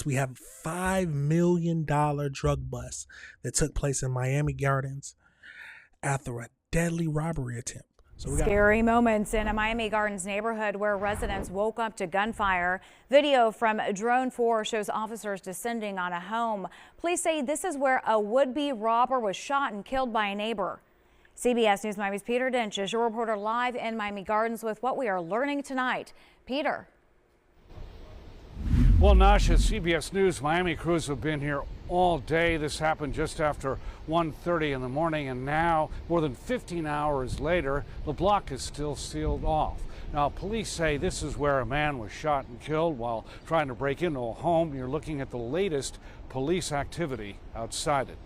We have a $5 million drug bust that took place in Miami Gardens after a deadly robbery attempt. Scary moments in a Miami Gardens neighborhood where residents woke up to gunfire. Video from Drone 4 shows officers descending on a home. Police say this is where a would-be robber was shot and killed by a neighbor. CBS News Miami's Peter Dench is your reporter live in Miami Gardens with what we are learning tonight. Peter. Well, Nasha, CBS News Miami crews have been here all day. This happened just after 1:30 in the morning, and now, more than 15 hours later, the block is still sealed off. Now, police say this is where a man was shot and killed while trying to break into a home. You're looking at the latest police activity outside it.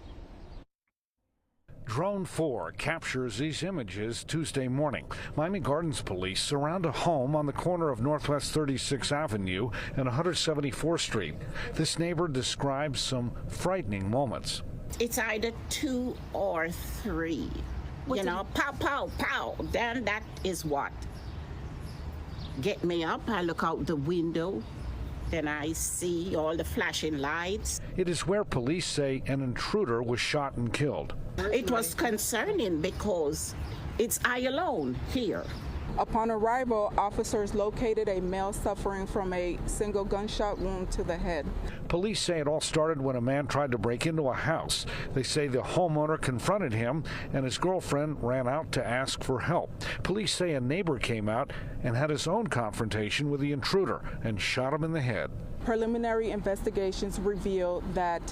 Drone 4 captures these images Tuesday morning. Miami Gardens police surround a home on the corner of Northwest 36th Avenue and 174th Street. This neighbor describes some frightening moments. It's either 2 or 3. Pow, pow, pow. Then that is what get me up. I look out the window. Then I see all the flashing lights. It is where police say an intruder was shot and killed. It was concerning because it's I alone here. Upon arrival, officers located a male suffering from a single gunshot wound to the head. Police say it all started when a man tried to break into a house. They say the homeowner confronted him and his girlfriend ran out to ask for help. Police say a neighbor came out and had his own confrontation with the intruder and shot him in the head. Preliminary investigations revealed that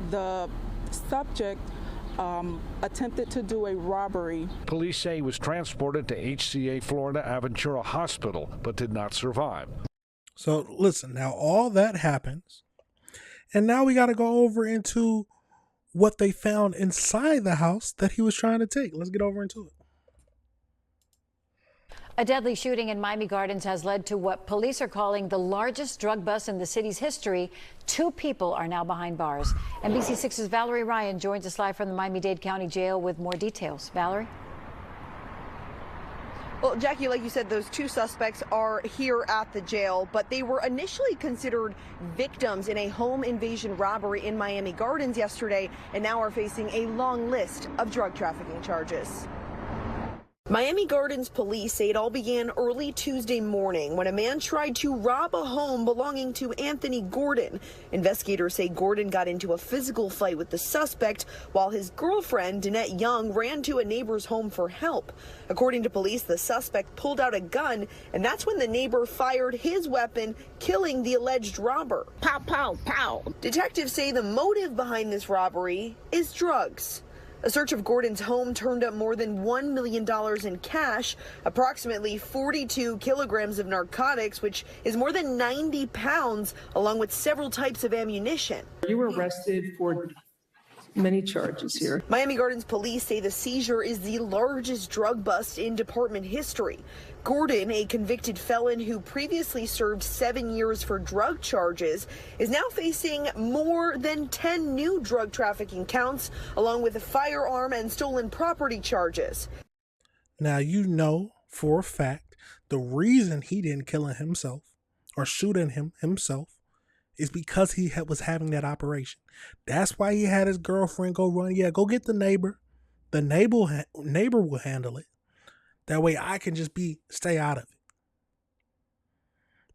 the subject attempted to do a robbery. Police say he was transported to HCA Florida Aventura Hospital, but did not survive. So listen, now all that happens, and now we got to go over into what they found inside the house that he was trying to take. Let's get over into it. A deadly shooting in Miami Gardens has led to what police are calling the largest drug bust in the city's history. 2 people are now behind bars. NBC6's Valerie Ryan joins us live from the Miami-Dade County Jail with more details. Valerie? Well, Jackie, like you said, those 2 suspects are here at the jail, but they were initially considered victims in a home invasion robbery in Miami Gardens yesterday and now are facing a long list of drug trafficking charges. Miami Gardens police say it all began early Tuesday morning when a man tried to rob a home belonging to Anthony Gordon. Investigators say Gordon got into a physical fight with the suspect while his girlfriend, Danette Young, ran to a neighbor's home for help. According to police, the suspect pulled out a gun, and that's when the neighbor fired his weapon, killing the alleged robber. Pow, pow, pow. Detectives say the motive behind this robbery is drugs. A search of Gordon's home turned up more than $1 million in cash, approximately 42 kilograms of narcotics, which is more than 90 pounds, along with several types of ammunition. You were arrested for many charges here. Miami Gardens police say the seizure is the largest drug bust in department history. Gordon, a convicted felon who previously served 7 years for drug charges, is now facing more than 10 new drug trafficking counts, along with a firearm and stolen property charges. Now, you know for a fact the reason he didn't kill him himself or shoot him himself is because he was having that operation. That's why he had his girlfriend go run. Yeah, go get the neighbor. The neighbor will handle it. That way I can just stay out of it.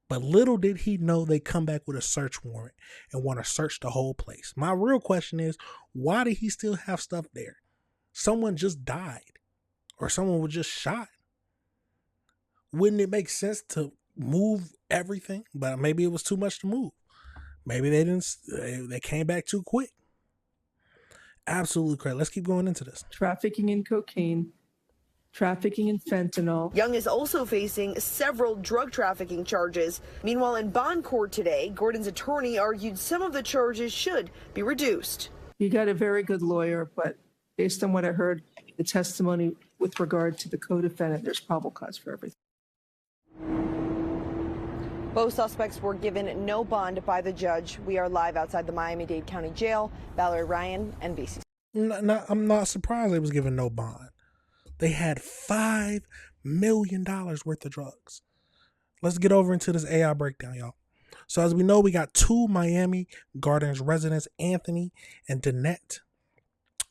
But little did he know they come back with a search warrant and want to search the whole place. My real question is, why did he still have stuff there? Someone just died or someone was just shot. Wouldn't it make sense to move everything? But maybe it was too much to move. Maybe they came back too quick. Absolutely correct. Let's keep going into this. Trafficking in cocaine, trafficking in fentanyl. Young is also facing several drug trafficking charges. Meanwhile, in bond court today, Gordon's attorney argued some of the charges should be reduced. You got a very good lawyer, but based on what I heard, the testimony with regard to the co-defendant, there's probable cause for everything. Both suspects were given no bond by the judge. We are live outside the Miami-Dade County Jail. Valerie Ryan, NBC. I'm not surprised they was given no bond. They had $5 million worth of drugs. Let's get over into this AI breakdown, y'all. So as we know, we got two Miami Gardens residents, Anthony and Danette,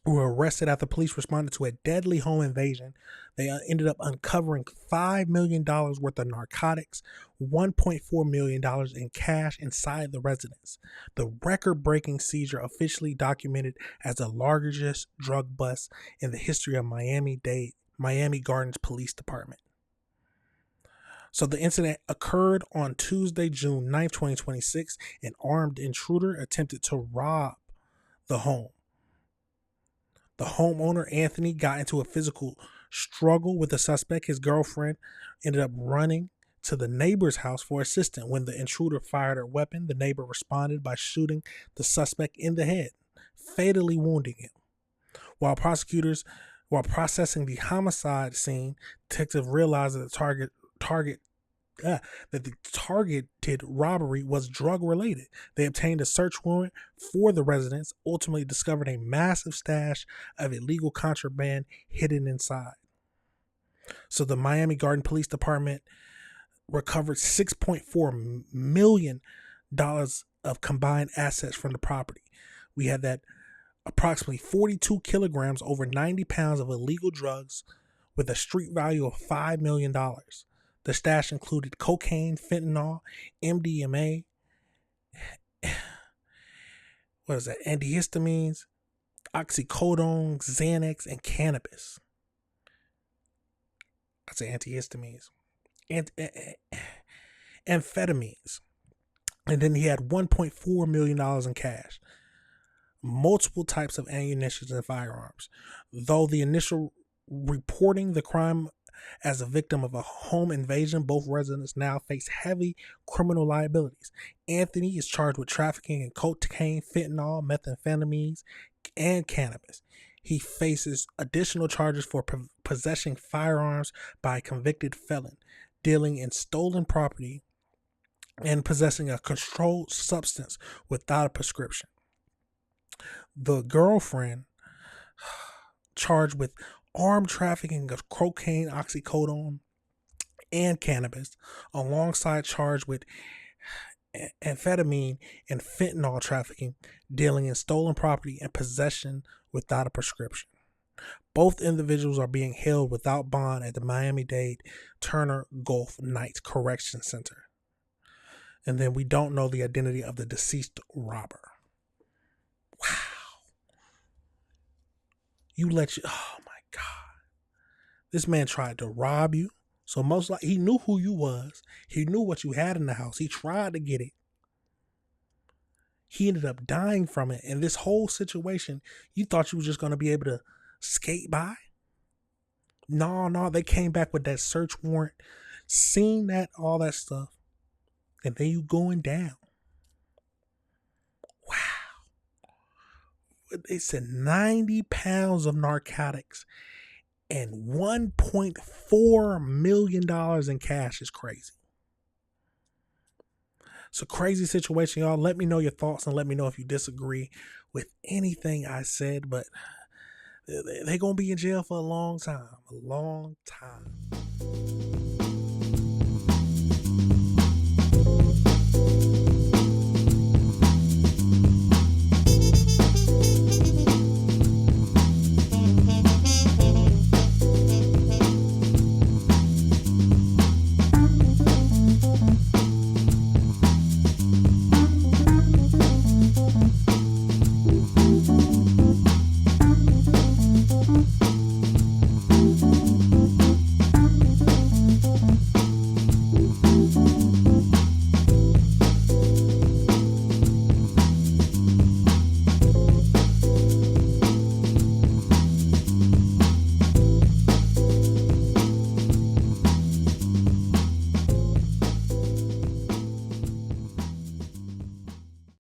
who were arrested after police responded to a deadly home invasion. They ended up uncovering $5 million worth of narcotics, $1.4 million in cash inside the residence. The record-breaking seizure, officially documented as the largest drug bust in the history of Miami Gardens Police Department. So the incident occurred on Tuesday, June 9th, 2026. An armed intruder attempted to rob the home. The homeowner, Anthony, got into a physical struggle with the suspect. His girlfriend ended up running to the neighbor's house for assistance. When the intruder fired a weapon, the neighbor responded by shooting the suspect in the head, fatally wounding him. While processing the homicide scene, detectives realized that the targeted robbery was drug related. They obtained a search warrant for the residence, ultimately discovered a massive stash of illegal contraband hidden inside. So the Miami Garden Police Department recovered $6.4 million of combined assets from the property. We had that approximately 42 kilograms, over 90 pounds of illegal drugs with a street value of $5 million. The stash included cocaine, fentanyl, MDMA, antihistamines, oxycodone, Xanax, and cannabis. I say antihistamines. And amphetamines. And then he had $1.4 million in cash. Multiple types of ammunition and firearms. Though the initial reporting the crime as a victim of a home invasion, both residents now face heavy criminal liabilities. Anthony is charged with trafficking in cocaine, fentanyl, methamphetamines, and cannabis. He faces additional charges for possessing firearms by a convicted felon, dealing in stolen property, and possessing a controlled substance without a prescription. The girlfriend, charged with armed trafficking of cocaine, oxycodone, and cannabis, alongside charged with amphetamine and fentanyl trafficking, dealing in stolen property, and possession without a prescription. Both individuals are being held without bond at the Miami-Dade Turner Gulf Knights Correction Center. And then we don't know the identity of the deceased robber. Wow. Oh my God. This man tried to rob you. So most likely he knew who you was. He knew what you had in the house. He tried to get it. He ended up dying from it. And this whole situation, you thought you was just going to be able to skate by? No, they came back with that search warrant, seen that, all that stuff. And then you going down. Wow. They said 90 pounds of narcotics and $1.4 million in cash is crazy. It's a crazy situation, y'all. Let me know your thoughts and let me know if you disagree with anything I said, but they're going to be in jail for a long time.